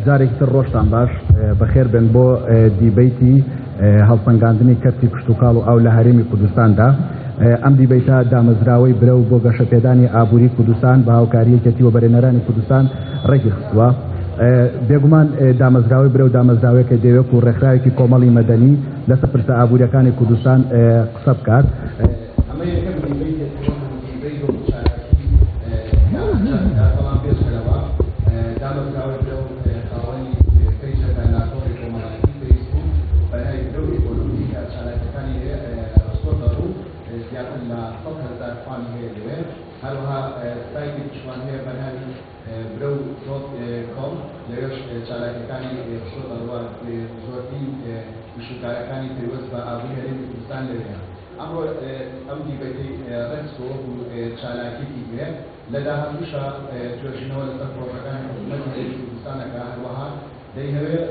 جارێکی تر ڕۆژتان باش بەخێر بن بۆ دیبەیتی هەڵسەنگاندنی کەرتی کشتتوکاڵ و ئەو لە هەرێمی کوردستاندا. ئەم دیبەیتە دامەزراوەی برە و بۆ گەشەپێدانی ئابووری کوردستان بە هاوکاریەکەتی و بەرهێنەرانی کوردستان ڕێکی خستووە. بێگومان دامەزراوەی برە و دامەزراوەیەکە دەوێت و ڕێکخراوێکی کۆمەڵی مەدەنی لەسەر پرسە ئابووریەکانی کوردستان قسە بکات. هەروەها سایتی پشتوان هەیە بەناوی برە و کۆم لەوێش چالاکیەکانی خۆ زۆرترین وشوکارەکانی پێوەست بە ئابووری هەرێمی کوردستان لەوێیە. ئەمڕۆ ئەم دیبەتی ڕێکسۆ و چالاکیەکی هەیە لە داهاتووشە توێژینەوە لەسەر پرۆژەکانی حکوومەتی هەرێمی کوردستانەکە هەروەها دەیهەوێت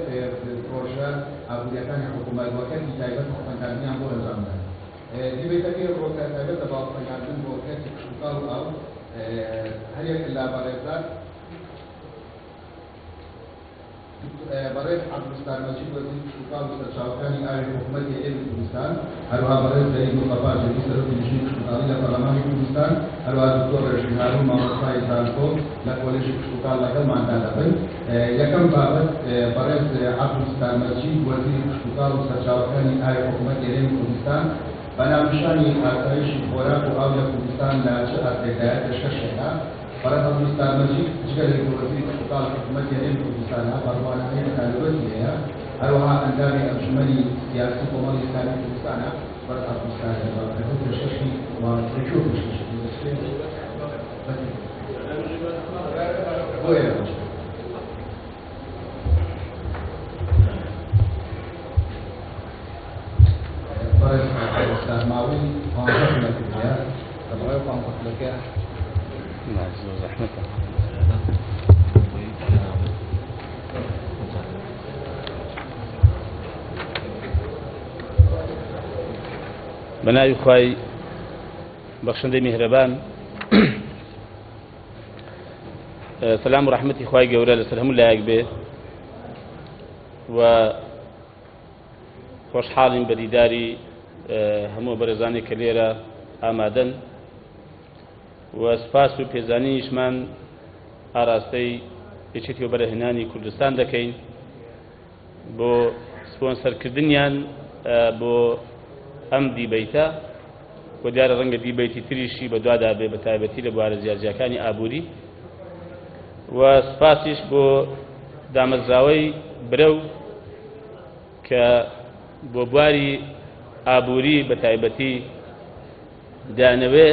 پرۆژە ئابووریەکانی حکوومەت وەکەتی تایبەت خۆپەنگاندنیان بۆ ئەنجامدان. دیبەتەکەی ڕۆکە تایبەت بە باڵخۆپەنگاندن بۆ کەرتی کشتتوکاڵ و ئاو هەرێک لە بەڕێزدار بەڕێز عەبدولستار مەجید وەزیری کشتتوکاڵ و سەرچاوەکانی ئاوی حکوومەتی هەرێمی کوردستان، هەروەها بەڕێز سەعید موستەفا جەلیل سەرۆکی نشین کشتتوکاڵی لە پەرلەمانی کوردستان، هەروەها دکتۆر ڕێژی هارون مامۆستای زانکۆ لە کۆلێژی کشتتوکاڵ لەگەڵماندا دەبن. یەکەم بابەت بەڕێز عەبدولستار مەجید وەزیری کشتتوکاڵ و سەرچاوەکانی ئاوی حکوومەتی هەرێمی کوردستان بەناوشانی ئاسایشی خۆراک و ئاو لە کوردستان لە چ ئاستێکدایەتە شەشێکە. بەڕێز عەبدولستار مەجید جگەرێک وەزیری کشتتوکاڵ حکوومەتی هەرێمی کوردستانە بەڕوانەکەی بەکارهێنانی هەیە، هەروەها ئەنجامی ئەنجومەنی سیاسی کۆمەڵی ئیسلامی کوردستانە. بەڕێز عەبدولستار شەشی وانترێکی و ماوەی 15 مەترە لەبەڕێ 15 زەحمەتە. بەناوی خوای بەخشندەی میهرەبان، سەلام و ڕەحمەتی خوای گەورە لەسەر هەموو لایەک بێ و خۆشحاڵین بە دیداری هەموو بەرەزانی کە لێرە ئامادەن و سپاس و پێزانینیشمان ئاراستەی پێچێتی و بەرهێنانی کوردستان دەکەین بۆ سپۆنسەرکردنیان بۆ ئەم دیبەیتە و دیارە ڕەنگە دیبەیتی تریشی بە دوادا بێ بە تایبەتی لە بوارە جیاجیەکانی ئابووری و سپاسیش بۆ دامەزراوەی برەو کە بۆ بواری ئابووری بە تایبەتی دانەوێ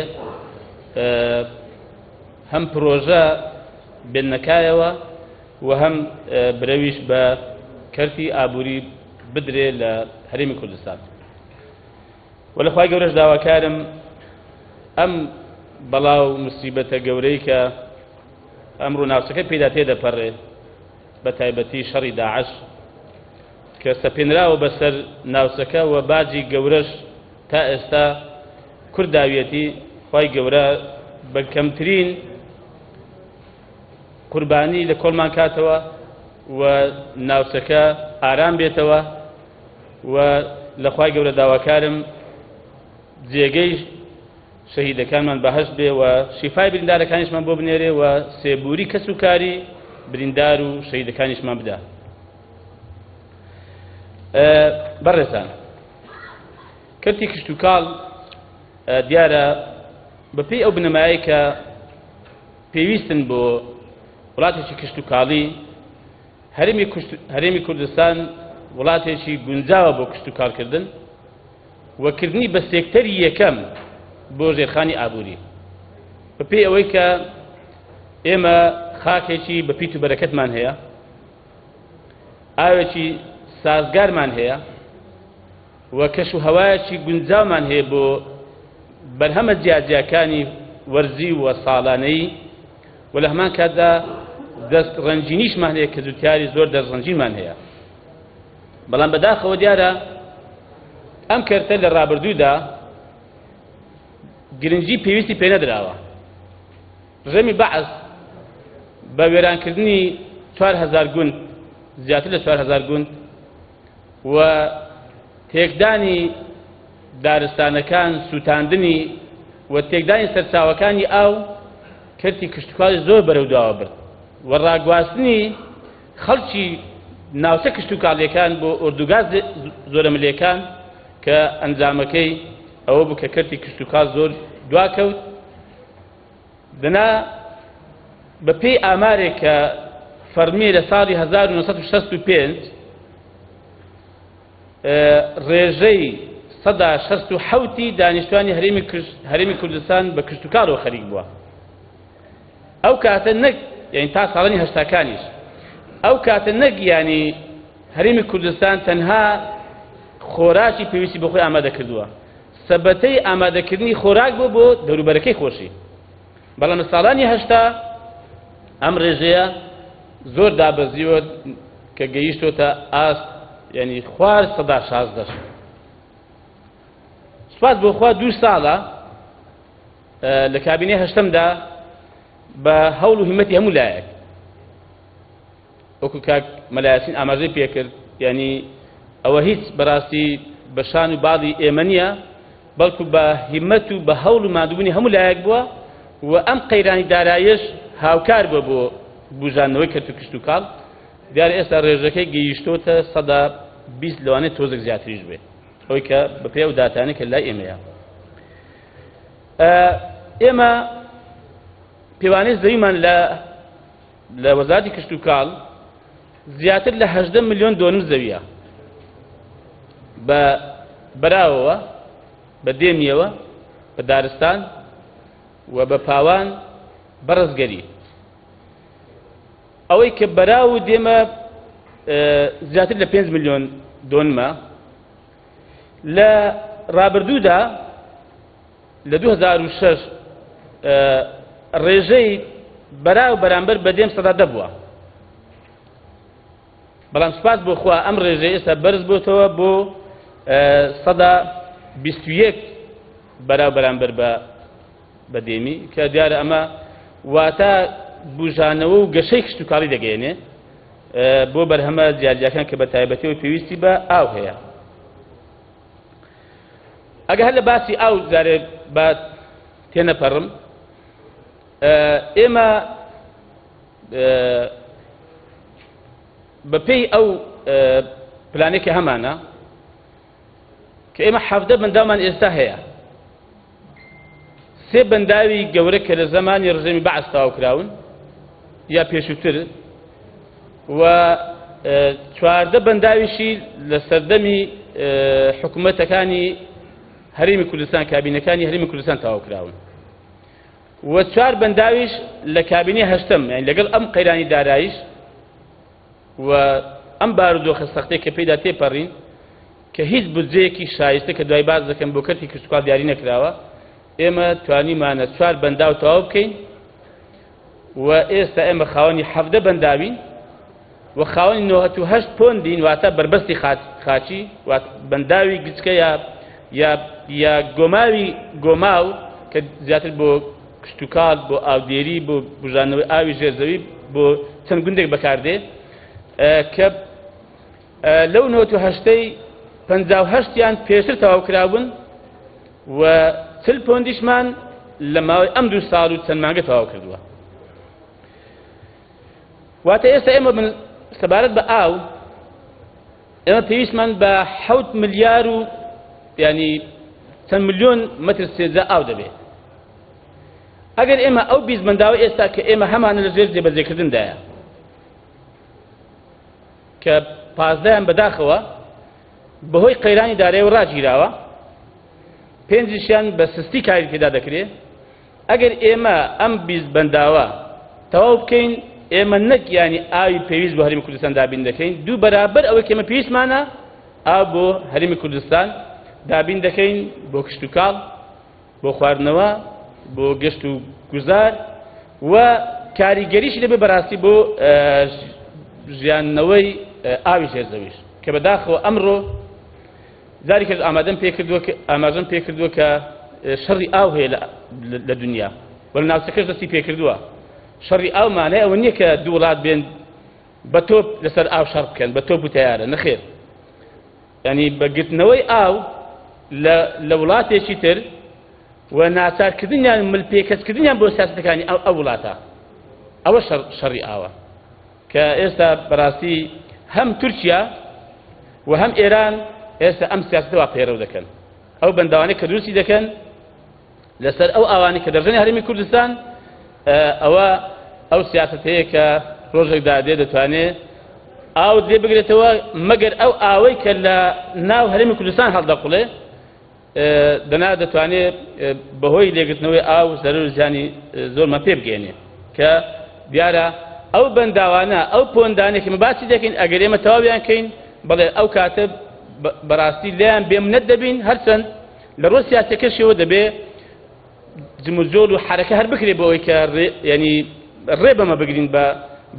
هەم پرۆژە بێنەکایەوە و هەم برەویش بە کەرتی ئابووری بدرێ لە هەرێمی کوردستان. و لە خوای گەورەش داواکارم ئەم بەڵاو موسیبەتە گەورەی کە ئەمڕۆ ناوچەکە پێدا تێدەپەڕێ بە تایبەتی شەڕی داعش کە سەپێنراوە بەسەر ناوچەکە و باجی گەورەش تا ئێستا کورداویەتی خوای گەورە بە کەمترین قوربانی لە کۆڵمان کاتەوە و ناوچەکە ئارام بێتەوە و لە خوای گەورە داواکارم جێگەی شەهیدەکانمان بەهەشت بێ و شیفای بریندارەکانیشمان بۆ بنێرێ و سێبووری کەس و کاری بریندار و شەهیدەکانیشمان بدا. بەڕێزان، کەرتی کشتتوکاڵ دیارە بەپێی ئەو بنەمایە کە پێویستن بۆ وڵاتێکی کشتتوکاڵی هەرێمی کوردستان وڵاتێکی گونجاوە بۆ کشتتوکاڵکردن وەکردنی بە سێکتەری یەکەم بۆ ژێرخانی ئابووری بەپێی ئەوەی کە ئێمە خاکێکی بە پیت و بەرەکەتمان هەیە ئاوێکی سازگارمان هەیە و کەش و هەوایەکی گونجاومان هەیە بۆ بەرهەمە جیاجیەکانی وەرزی و ساڵانەیی و لە هەمان کاتدا دەست ڕەنجینیشمان هەیە کە جوتیاری زۆر دەست ڕەنجینمان هەیە بەڵام بەداخەوە دیارە ئەم کەرتە لە ڕابردوودا گرنگی پێویستی پێ نەدراوە ڕێمی بەعس بە وێرانکردنی 4,000 گوند زیاتر لە 4,000 گوند و تێکدانی دارستانەکان سوتاندنی و تێکدانی سەرچاوەکانی ئاو کەرتی کشتتوکاڵی زۆر بەرەوداوە برد و ڕاگواستنی خەڵکی ناوچە کشتتوکاڵیەکان بۆ ئوردوگاز زۆرە ملێکان کە ئەنجامەکەی ئەوە بوو کە کەرتی کشتتوکاڵ زۆر دواکەوت دنا بەپێی ئامارێک کە فەرمی لە ساڵی 1965 ڕێژەی 167 دانیشتوانی هەرێمی کوردستان بە کشتتوکاڵەوە خەریک بووە ئەو کاتە نەک یعنی تا ساڵانی هەشتاکانیش ئەو کاتە نەک ینی هەرێمی کوردستان تەنها خۆراکی پێویستی بۆ خۆی ئامادە کردووە سەبەتەی ئامادەکردنی خۆراک بوو بۆ دەوروبەرەکەی خۆشی بەڵام لە ساڵانی هەشتا ئەم ڕێژەیە زۆر دابەزیوە کە گەیشتۆتە ئاست ینی خوار 116 سوپاس بۆ خوا 2 ساڵە لە کابینەی هەشتمدا بە هەوڵ و هیمەتی هەموو لایەک وەکو کاک مەلایەسین ئاماژەی پێکرد ینی ئەوە هیچ بەڕاستی بە شان و باڵی ئێمە نییە بەڵکو بە هیمەت و بە هەوڵ و مادوبوونی هەموو لایەک بووە و ئەم قەیرانی دارایش هاوکار بووە بۆ بوژانەوەی کەرت و کشتتوکاڵ دیارە ئێستا ڕێژەکەی گەیشتۆتە 120 لەوانەیە تۆزێک زیاتریش بێت ئەوەی کە بەپێ و داتانەی کە لای ئێمەیە ئێمە پێوانەی زەویمان لە وەزارەتی کشتتوکاڵ زیاتر لە 18 ملیۆن دۆنم زەویە بە بەراوەوە بە دێمیەوە بە دارستان و بە پاوان بەڕزگەری ئەوەی کە بەراو و دێمە زیاتر لە 5 ملیۆن دۆنمە لە ڕابردوودا لە 2006 ڕێژەی بەراو بەرامبەر بە دێم 110 بووە بەڵام سوپاس بۆ خوا ئەم ڕێژەی ئێستا بەرز بۆتەوە بۆ 121 بەراو بەرامبەر بە دێمی کە دیارە ئەمە واتە بوژانەوە و گەشەی کشتتوکاڵی دەگەێنێ بۆ بەرهەمە جیاجیەکان کە بە تایبەتیەوە پێویستی بە ئاو هەیە ئەگە هەر لە باسی ئاو جارێ با تێنەپەڕم ئێمە بەپێی ئەو پلانێکی هەمانە کە ئێمە 17 بەنداومان ئێستا هەیە 3 بەنداوی گەورە کە لە زمانی ڕژێمی بەعس تەواوکراون یا پێشووتر و 14 بەنداویشی لە سەردەمی حکوومەتەکانی هەرێمی کوردستان کابینەکانی هەرێمی کوردستان تەواوکراون و 4 بەنداویش لە کابینەی هەشتم یعنی لەگەڵ ئەم قەیرانی دارایش و ئەم بارودۆخە سەختەی کە پێیدا تێپەڕین کە هیچ بودجەیەکی شایستە کە دوای باز دەکەم بۆ کەرتی کشتتوکاڵ دیاری نەکراوە ئێمە توانیمانە 4 بەنداو تەواو بکەین و ئێستا ئێمە خاوەنی 17 بەنداوین و خاوەنی 98 پۆندین واتە بربەستی خاچی بەنداوی گچکە یا گۆماوی گۆماو کە زیاتر بۆ کشتتوکاڵ بۆ ئاودێری بۆ بژانەوەی ئاوی ژێرزەوی بۆ چەند گوندێک بەکاردێ کە لەو 98ی 58یان پێشتر تەواوکرابوون و 40 پۆندیشمان لە ماوەی ئەم 2 ساڵ و چەند مانگە تەواو کردووە واتە ئێستا ئێمە سەبارەت بە ئاو ئێمە پێویستمان بە 7 ملیار و ینی چەند ملیۆن مەتر سێجا ئاو دەبێت ئەگەر ئێمە ئەو 20 بەنداوە ئێستا کە ئێمە هەمانە لە ژێر جێبەجێکردندایە کە 15یان بەداخەوە بەهۆی قەیرانی دارایی و ڕاگیراوە پێنجیشیان بە سستی کاری پێدا دەکرێت ئەگەر ئێمە ئەم بیست بەنداوە تەواو بکەین ئێمە نەک ینی ئاوی پێویست بۆ هەرێمی کوردستان دابین دەکەین دوو بەرابەر ئەوەی کە ئێمە پێویستمانە ئاو بۆ هەرێمی کوردستان دابین دەکەین بۆ کشت و کاڵ بۆ خواردنەوە بۆ گەشت و گوزار و کاریگەریشی دەبێت بەڕاستی بۆ ژیانەوەی ئاوی ژێرزەویش کە بەداخەوە ئەمڕۆ جاری کرد ئاماژەم پێ کردووە کە شەڕی ئاو هەیە لە دنیا وەرە ناوچەکەش دەستی پێ کردووە شەڕی ئاو مانای ئەوە نییە کە دوو وڵات بێن بە تۆپ لەسەر ئاو شەڕ بکەن بە تۆپ و تەیارە نەخێر ینی بەگرتنەوەی ئاو لە وڵاتێکی تر و ناچارکردنیان ملپێکەسکردنیان بۆ سیاسەتەکانی ئەو وڵاتە ئەوە شەڕی ئاوە کە ئێستا بەڕاستی هەم تورکیا و هەم ئێران ئێستا ئەم سیاسەتەوە پێڕەو دەکەن ئەو بەنداوانەی کە دروستی دەکەن لەسەر ئەو ئاوانی کە دەژێنی هەرێمی کوردستان ئەوە ئەو سیاسەتەیە کە ڕۆژێکدا دەتوانێت ئاو دێ بگرێتەوە مەگەر ئەو ئاوەی کە لە ناو هەرێمی کوردستان هەڵدەقوڵێ دەنا دەتوانێت بەهۆی لێگرتنەوەی ئاو زەرەر و زیانی زۆرمان پێ بگەێنێ کە دیارە ئەو بەنداوانە ئەو پۆندانێکی باسی دەکەین ئەگەر ئێمە تەواویان کەین بەڵێ ئەو کاتە بەڕاستی لێیان بێمنەت دەبین هەرچەند لە ڕۆ سیاسەکەشەوە دەبێت جموزۆل و حرەکە هەر بکرێت بەوەی کە ینی ڕێ بەمە بگرین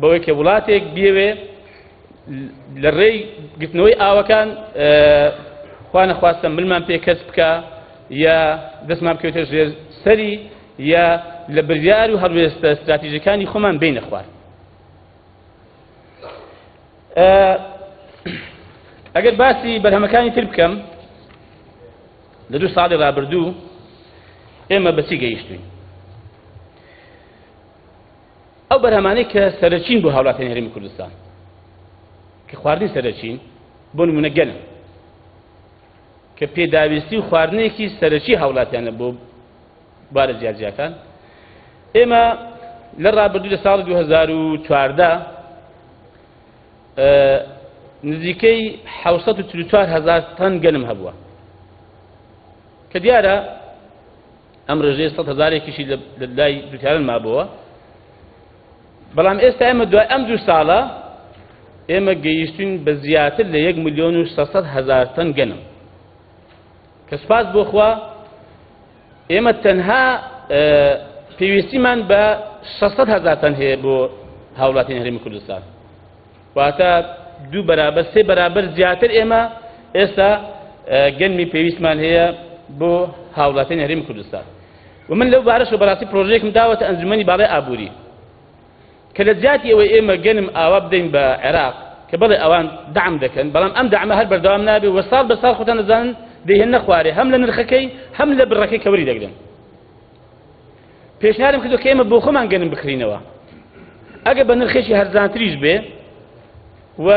بەوەی کە وڵاتێک بێوێ لە ڕێی گرتنەوەی ئاوەکان خوا نەخواستە ملمان پێ کەس بکە یا دەستمان بکەوێتە ژێر سەری یا لە بڕیار و هەڵوێستە استراتیژیەکانی خۆمان بینە خوار ئەگەر باسی بەرهەمەکانی تر بکەم لە دوو ساڵی ڕابردوو ئێمە بەچی گەیشتوین ئەو بەرهەمانەی کە سەرچین بۆ هاوڵاتیانی هەرێمی کوردستان کە خواردنی سەرچین بۆ نمونە گەنم کە پێداویستی و خواردنێکی سەرچی هاوڵاتیانە بۆ بارە جیاجیەکان ئێمە لە ڕابردوو لە ساڵی 2014 نزیکەی 744,000 تەن گەنم هەبووە کە دیارە ئەم ڕێژەیە 100,000-ێکیشی لە لای دووتیارن مابووە بەڵام ئێستا ئێمە دوای ئەم دوو ساڵە ئێمە گەیشتوین بە زیاتر لە 1,600,000 تەن گەنم کە سوپاس بۆ خوا ئێمە تەنها پێویستیمان بە 600,000 تەن هەیە بۆ هاوڵاتیانی هەرێمی کوردستان واتە دوو بەرابەر سێ بەرابەر زیاتر ئێمە ئێستا گەنمی پێویستمان هەیە بۆ هاوڵاتیانی هەرێمی کوردستان و من لەو بارەشەوە بەڕاستی پرۆژەیەکم داوەتە ئەنجومەنی باڵای ئابووری کە لە جیاتی ئەوەی ئێمە گەنم ئاوا بدەین بە عێراق کە بەڵێ ئەوان دعم دەکەن بەڵام ئەم دعمە هەر بەردەوام نابێ و ساڵ بە ساڵ خۆتان دەزانن دەیهێنە خوارێ هەم لە نرخەکەی هەم لە بڕەکەی کەوری دەگرن پێشنیارم کردو کە ئێمە بۆ خۆمان گەنم بکڕینەوە ئەگە بە نرخێکی هەرزانتریش بێ و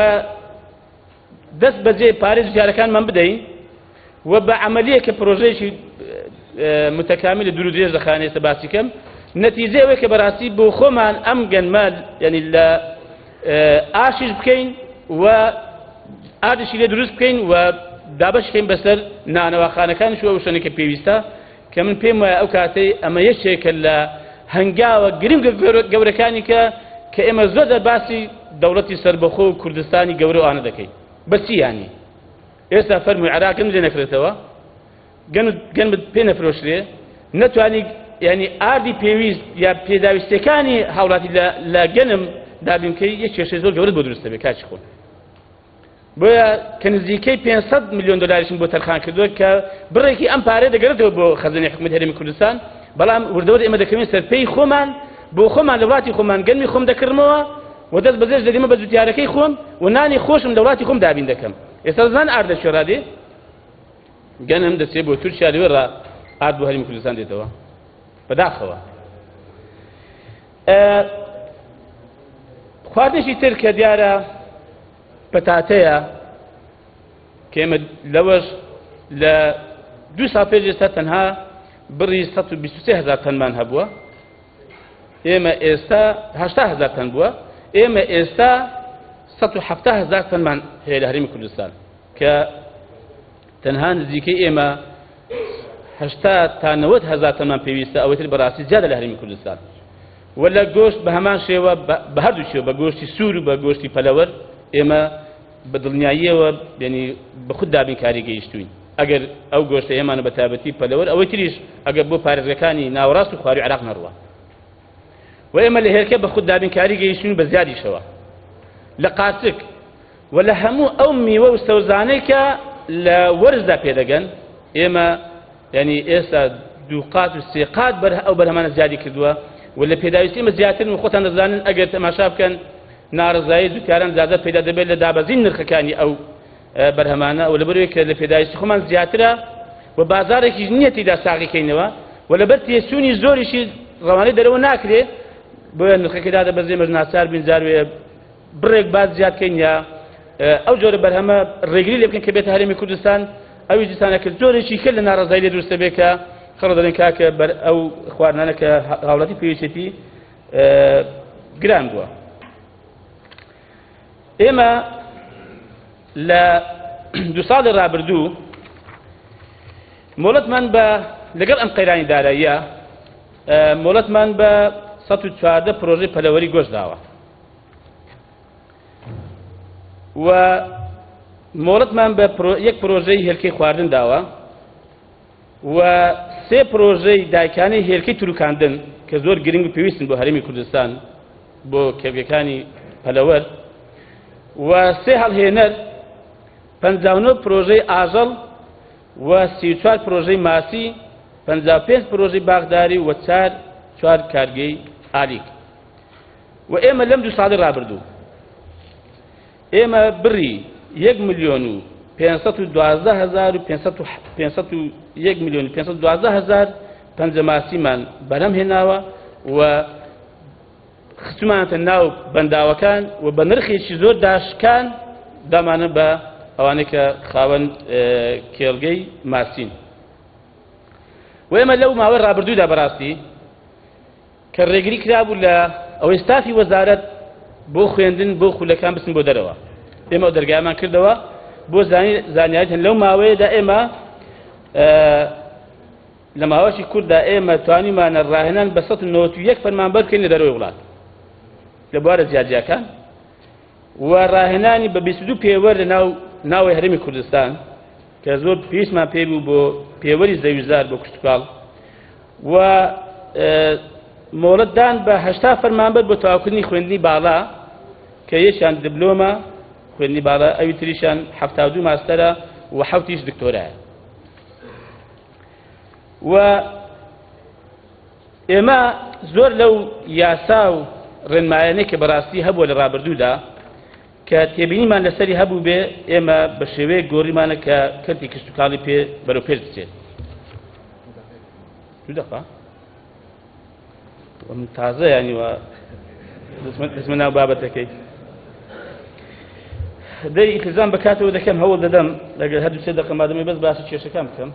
دەست بەجێ پارێ جارەکانمان بدەین و بە عملیە کە پرۆژەیەکی متەکامل دوور و درێژ دەخانێتە باسی کەم نەتیجە ئەوەیە کە بەڕاستی بۆ خۆمان ئەم گەنمە ینی لە ئاشیش بکەین و ئادشی لێ دروست بکەین و دابەش بکەین بەسەر نانەواخانەکانیش و ئەو شتانەی کە پێویستە کە من پێم وایە ئەو کاتەی ئەمە یەکێکە لە هەنگاوە گرنگە گەورەکانی کە ئێمە زۆر باسی دەوڵەتی سەربەخۆ و کوردستانی گەورە و ئانە دەکەین بەچی یانی ئێستا فەرمووی عێراق گەنم لێ نەکرێتەوە گەنمت پێ نەفرۆشرێ نەتوانی ینی ئاردی پێویست یا پێداویستەکانی هاوڵاتی لە گەنم دابینکەی یەک کێشەی زۆر گەورە بۆ دروستە بێ کاچی خۆن بۆیە کە نزیکەی 500 میلیۆن دلارشم بۆ تەرخان کردووە کە بڕێکی ئەم پارەیە دەگەڕێتەوە بۆ خەزانەی حکومەتی هەرێمی کوردستان بەڵام وردەوەر ئێمە دەکەوین سەرپێی خۆمان بۆ خۆمان لە وڵاتی خۆمان گەنمی خۆم دەکردمەوە و دەست بەجێش دەدیمە بە جوتیارەکەی خۆم و نانی خۆشم لە وڵاتی خۆم دابین دەکەم ئێستا زان ئارد لە شێڕا دێ گەنم دەچێت بۆ تورکیا لەوێ ئارد بۆ هەرێمی کوردستان دێتەوە بەداخەوە خواردنێکی تر کە دیارە پەتاتەیە کە ئێمە لەوەش لە دوو ساڵ پێش ئێستا تەنها بڕی 123,000 تەنمان هەبووە ئێمە ئێستا 80,000 تەن بووە ئێمە ئێستا 170,000 تەنمان هەیە لە هەرێمی کوردستان کە تەنها نزیکەی ئێمە 80 تا 90 هزار تەمان پێویستە ئەوەتر بەڕاستی زیادە لە هەرێمی کوردستان ولا گۆشت بە هەمان شێوە بە هەردوو شێوە بە گۆشتی سوور و بە گۆشتی پەلەوەر ئێمە بە دڵنیاییەوە ینی بە خود دابینکاری گەیشتوین ئەگەر ئەو گۆشتە ئێمانە بە تایبەتی پەلەوەر ئەوەی تریش ئەگەر بۆ پارێزگەکانی ناوەڕاست و خواروی عێراق نەڕوە و ئێمە لە هێرکە بە خود دابینکاری گەیشتوین بە زیادیشەوە لە قاچک و لە هەموو ئەو میوە و سەوزانەی کە لە وەرزدا پێدەگەن ئێمە ینی ئێستا دوو قات و سێ قات ئەو بەرهەمانە زیادی کردووە و لە پێداویستی ئێمە زیاتر و خۆتان دەزانن ئەگەر تەماشا بکەن ناڕزایی دوکاران زیادە پەیدا دەبێت لە دابەزین نرخەکانی ئەو بەرهەمانە و لەبەرەوەی کە لە پێداویستی خۆمان زیاترە و بازارێکی نییە تێدا ساغیکەینەوە و لەبەر تێسوونی زۆریشی ڕەوانەی دەرەوە ناکرێت بۆیە نرخەکەی دادەبەزێمەش ناچار بین جاروێ بڕێک باز زیادکەین یا ئەو جۆرە بەرهەمە ڕێگری لێ بکەن کە بێتە هەرێمی کوردستان ئەوی دیسانە کرد زۆرێکی کرد لە ناڕزایی لێ دروستە بێت کە خەڵک دەڵێن کاکە بەر ئەو خواردنانە کە هاوڵاتی پێویستێتی گران بووە. ئێمە لە دو ساڵی ڕابردوو مۆڵەتمان بە لەگەڵ ئەم قەیرانی داراییە مۆڵەتمان بە 114 پرۆژەی پەلەوەری گۆشت داوە و مۆڵەتمان بە یەک پرۆژەی هێلکەی خواردن داوە و 3 پرۆژەی دایکانی هێلکەی تروکاندن کە زۆر گرنگ و پێویستن بۆ هەرێمی کوردستان بۆ کێوگەکانی پەلەوەر و 3 هەڵهێنەر 59 پرۆژەی ئاژەڵ و 34 پرۆژەی ماسی 55 پرۆژەی باغداری و 4 کارگەی ئالیک و ئێمە لەم دو ساڵی ڕابردوو ئێمە بڕی 1,512,500 پەنجەماسیمان بەرەم هێناوە و خچمانەتە ناو بەنداوەکان و بە نرخێکی زۆر داشکان دامانە بە ئەوانەی کە خاوەن کێڵگەی ماسین و ئێمە لەو ماوەی ڕابردوودا بەڕاستی کە ڕێگری کرابوو لە ئەوەی ستافی وەزارەت بۆ خوێندن بۆ خولەکان بچن بۆ دەرەوە ئێمە دەرگامان کردەوە بۆ زانیاریت هەن لەو ماوەیەدا ئێمە لە ماوەشی کووردا ئێمە توانیمانە ڕاهێنان بە 191 فەرمانبەر بکەین لە دەرەوەی وڵات لە بوارە جیاجیەکان و ڕاهێنانی بە 22 پێوەر لە ناوەی هەرێمی کوردستان کە زۆر پێویستمان پێ بوو بۆ پێوەری زەویزار بۆ کشتتوکاڵ و مۆڵەتدان بە 80 فەرمانبەر بۆ تەواوکردنی خوێندنی باڵا کە یەکیان دیبلۆمە خوێندنی باڵا ئەوی تریشان 72 ماستەرە و 7 دکتۆرایە و ئێمە زۆر لەو یاسا و ڕێنمایانەی کە بەڕاستی هەبووە لە ڕابردوودا کە تێبینیمان لەسەری هەبوو بێ ئێمە بە شێوەیە گۆڕیمانە کە کەرتی کشتتوکاڵی بەرەو پێش بچێت من تازە ینیوە دەچمە ناو بابەتەکەی دەی ئیلتزام بکاتەوە دەکەم هەوڵ دەدەم لەگەر هەردوو سێ دەقە مادەمی بەس باسی کێشەکان بکەم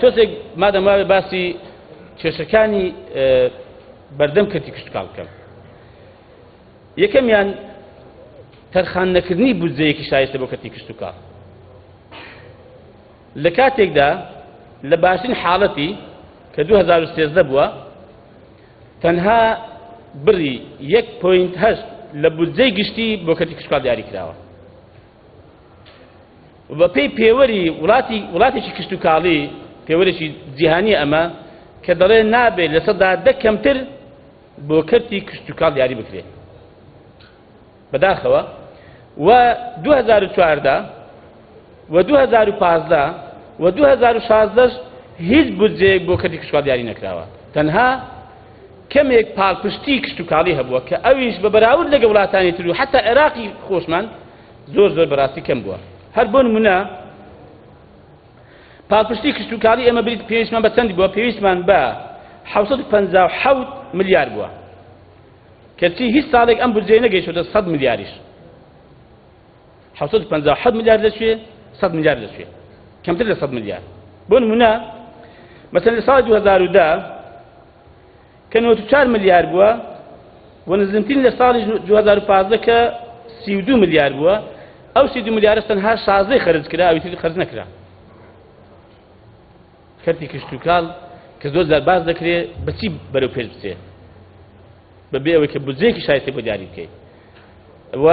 تۆزێک مادەم وابێ باسی کێشەکانی بەردەم کەرتی کشتتوکاڵ بکەم یەکەمیان تەرخان نەکردنی بودجەیەکی شایستە بۆ کەرتی کشتتوکاڵ لە کاتێکدا لە باشترین حاڵەتی کە 2013 بووە تەنها بڕی 1.8 لە بودجەی گشتی بۆ کەرتی کشتتوکاڵ دیاری کراوە بە پێی پێوەری وڵاتێکی کشتتوکاڵی پێوەرێکی جیهانی ئەمە کە دەڵێ نابێت لە 10 کەمتر بۆ کەرتی کشتتوکاڵ دیاری بکرێت بەداخەوە و 2014 و 2015 و 2016 هیچ بودجەیەک بۆ کەرتی کشتتوکاڵ دیاری نەکراوە تەنها کەمێک پاڵپشتی کشتتوکاڵی هەبووە کە ئەویش بە بەراورد لەگە وڵاتانی تر و حتا عێراقی خۆشمان زۆر بەڕاستی کەم بووە هەر بۆ نمونە پاڵپشتی کشتتوکاڵی ئێمە بریت پێویستمان بە چەندی بووە پێویستمان بە 757 ملیار بووە کەچی هیچ ساڵێک ئەم بودجەیە نەگەیشتووەتە 100 ملیاریش 757 ملیار لەکوێ 100 ملیار لەکوێ کەمتر لە 100 ملیار بۆ نمونە مەسەڵەن لە ساڵی 2010 کە 94 ملیار بووە و نزمترین لە ساڵی 2015 کە 32 ملیار بووە ئەو 32 ملیارە تەنها 16 خەرج کرا ئەویتر خەرج نەکرا کەرتی کشت و کاڵ کە زۆر جار باز دەکرێت بەچی بەرەو پێش بچێت بەبێ ئەوەی کە بودجەیەکی شایسته بۆ دیاری بکەیت و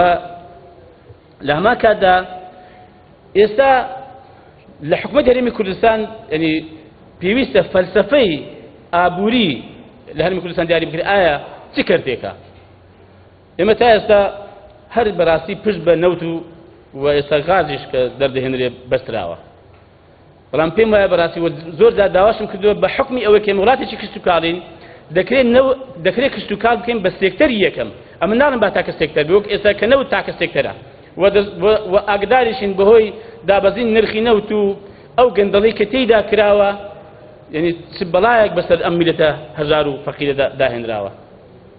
لە هەمان کاتدا ئێستا لە حکومەتی هەرێمی کوردستان ینی پێویستە فەلسەفەی ئابووری لە هەرێمی کوردستان دیاری بکرێت ئایا چ کردێکە ئێمە تا ئێستا هەر بەڕاستی پشت بە نەوت و ئێستا غازیش کە دەردەهێنرێ بەستراوە بەڵام پێم وایە بەڕاستی زۆر جار داواشم کردووە بە حکمی ئەوەی کە وڵاتێکی کشت و کاڵین دەکرێت کشت و کاڵ بکەین بە سێکتەری یەکەم ئەمە ناڵم با تاکە سێکتەر بێ وەک ئێستا کە نەوت تاکە سێکتەرە و ئاگداریشین بەهۆی دابەزین نرخی نەوت و ئەو گەندەڵی کە تێیدا کراوە یعنی چ بەڵایەک بەسەر ئەم میلەتە هەژار و فەقیرە داهێنراوە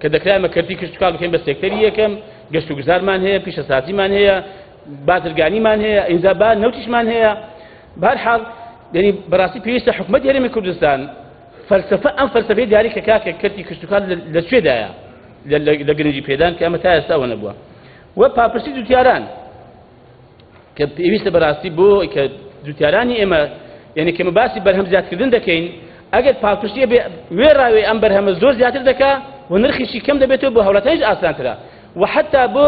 کە دەکرایمە کەرتی کشت و کاڵ بکەین بە سێکتەری یەکەم گەشت و گوزارمان هەیە پیشەسازیمان هەیە بازرگانیمان هەیە ئینجا با نەوتیشمان هەیە بەهەرحاڵ یعنی بەڕاستی پێویستە حکومەتی هەرێمی کوردستان فەلسەفە ئەم فەلسەفەی دیاری کە کاکە کەرتی کشت و کاڵ لەکوێدایە لە گرنگی پێدان کە ئەمە تا ئێستا ئەوە نەبووە و پاپرسی جوتیاران کە پێویستە بەڕاستی بۆ کە جوتیارانی ئێمە یعنی کە باسی بەرهەم زیادکردن دەکەین ئەگەر پاپرسیە وێڕاوێ ئەم بەرهەمە زۆر زیاتر دەکا و نرخیشی کەم دەبێتەوە بۆ هەوڵاتیش ئاسانترە و حتا بۆ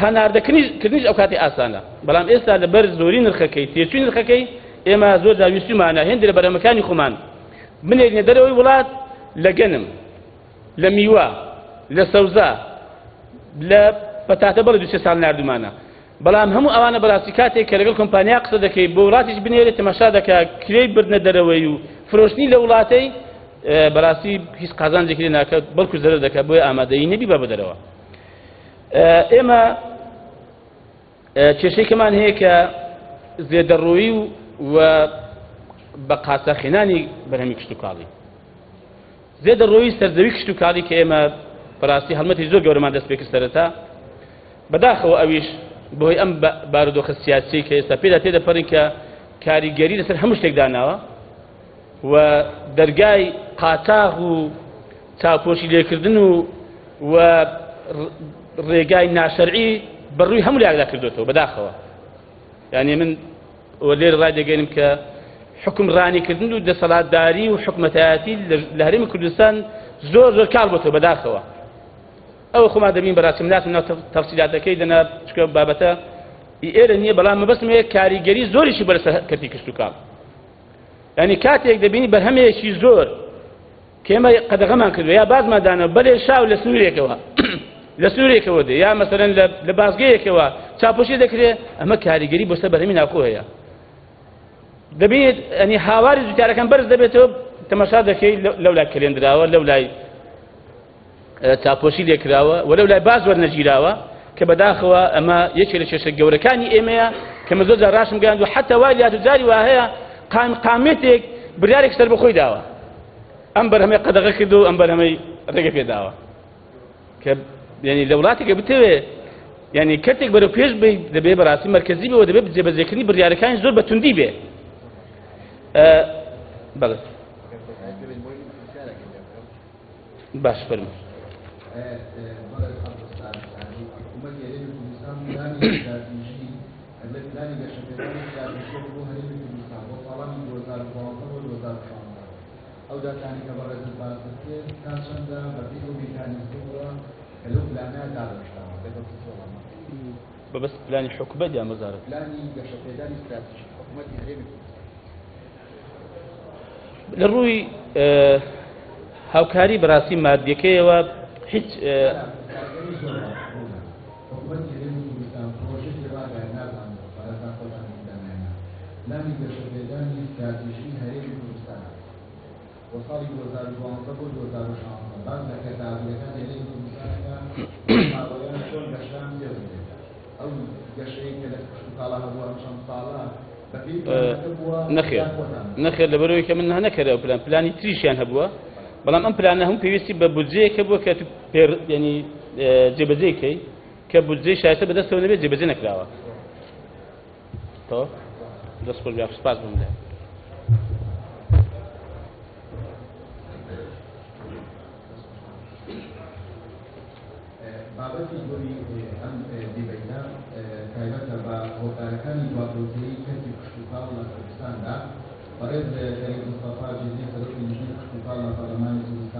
هەناردەکردنیش ئەو کاتی ئاسانە بەڵام ئێستا لەبەر زۆری نرخەکەی تێچووی نرخەکەی ئێمە زۆر داویستیمانە هێندە لە بەرهەمەکانی خۆمان بنێرنە دەرەوەی وڵات لە گەنم لە میوە لە سەوزە لە پەتاتە بەڵێ 2 ساڵ نردومانە بەڵام هەموو ئەوانە بەڕاستی کاتێک کە لەگەڵ کۆمپانیا قسە دەکەی بۆ وڵاتیش بنێرێت تەماشا دەکا کرێی بردنە دەرەوەی و فرۆشتنی لە وڵاتەی بەڕاستی هیچ قازانجێکی ناکات بەڵکو زەرەر دەکات بۆیە ئامادەیی نەبی بە دەرەوە ئێمە کێشەیەکمان هەیە کە زێدەڕۆیی و بە قاسەخێنانی بەرهەمی کشت و کاڵی زێدەڕۆیی سەرزەوی کشت و کاڵی کە ئێمە بەڕاستی هەڵمەتی زۆر گەورەمان دەست پێ کرد سەرەتا بەداخەوە ئەویش بۆی ئەم بارودۆخە سیاسی کە ئێستا پێدا تێدەپەڕین کە کاریگەری لەسەر هەموو شتێک داناوە و دەرگای قاتاغ و چاوپۆشی لێکردن و ڕێگای ناشەرعی بەڕووی هەموو لایەکدا کردوێتەوە بەداخەوە یعنی من لێرە ڕایدەگەێنم کە حکم ڕانیکردن و دەسەڵاتداری و حکومەتایەتی لە هەرێمی کوردستان زۆر کار بۆتەوە بەداخەوە ئەوە خۆمان دەبین بەڕاستی ناتم ناو تەفسیلاتەکەی دەنا چکە بابەتە ئێرە نییە بەڵام مەبەستم هەیە کاریگەری زۆریشی بەرەسەر کەرتی کشت و کاڵ ینی کاتێک دەبینی بەرهەمەیەکی زۆر کە ئێمە قەدەغەمان کردووە یا بازمادانە بەلێ شاو لە سنوورێکەوە لە سنوورێکەوە دێ یا مەسەرەن لە بازگەیەکەوە چاپۆشی دەکرێت ئەمە کاریگەری بۆ سەر بەرهەمی ناوخۆ هەیە دەبێت ئەنی هاواری جوتیارەکان بەرز دەبێتەوە تەماشا دەکەی لەولای کلێندراوە لەولای چاپۆشی لێکراوە و لەولای باز وەرنەگیراوە کە بەداخەوە ئەمە یەکێک لە کێشە گەورەکانی ئێمەیە کە من زۆر جار ڕاشم گەیاند و حتا وای لات و جاری وا هەیە قامێتێک بڕیارێک سەر بەخۆی داوە ئەم بەرهەمەی قەدەغە کرد و ئەم بەرهەمەی ڕێگە پێداوە کە یعنی لە وڵاتێکە بتەوێ یعنی کەرتێک بەرەو پێش دەبێ بەڕاستی مەرکەزی بێەوە دەبێت جێبەجێکردنی بڕیارەکانی زۆر بەتوندی بێ بەڵێ باش فەرموو ئەو داتانی کە بەڕێز باس دەکرێت تا چەندە بەپی و میکانیزمەوە کە لەو پلانەیە دابەشتاوە بەبەست پلانی حکومەت یان وەزارەت پلانی گەشەپێدانی استراتیژیک حکومەتی هەرێمی لە ڕووی هاوکاری بەڕاستی مادیەکەیەوە هیچ حکومەتی هەرێمی کوردستان پرۆژەی ڕاگەیان نازانێت بەڕێزان خۆتان دانایانە پلانی گەشەپێدانی استراتیژیک هەرێمی کوردستان بۆ ساڵی 2012 بۆ 2016 باز لە کەتابیەکانی هەرێمی کوردستانەکە ماوەیان چۆن گەشتان پێدەکرێت ئەو گەشەی کە لە کشت و کاڵا هەبووە چەند ساڵە نەخێر لەبەرەوەی کە من نەکەرەوە پلانی تریشیان هەبووە بەڵام ئەم پلانە هەموو پێویستی بە بودجەیەکە بووە کە ینی جێبەجێکەی کە بودجەی شایستە بەدەستەوە نەبێت جێبەجێ نەکراوە دەست خۆش بیا سپاس بم لێ بابەتی گۆری ئەم دیبەیتە تایبەتە بە دواکەوتەی کەرتی کشتوکاڵ لە کوردستاندا بەڕێز کەریم مستەفا جێزی سەرۆکی لیژنەی کشتوکاڵ لە پەرلەمانی کوردستان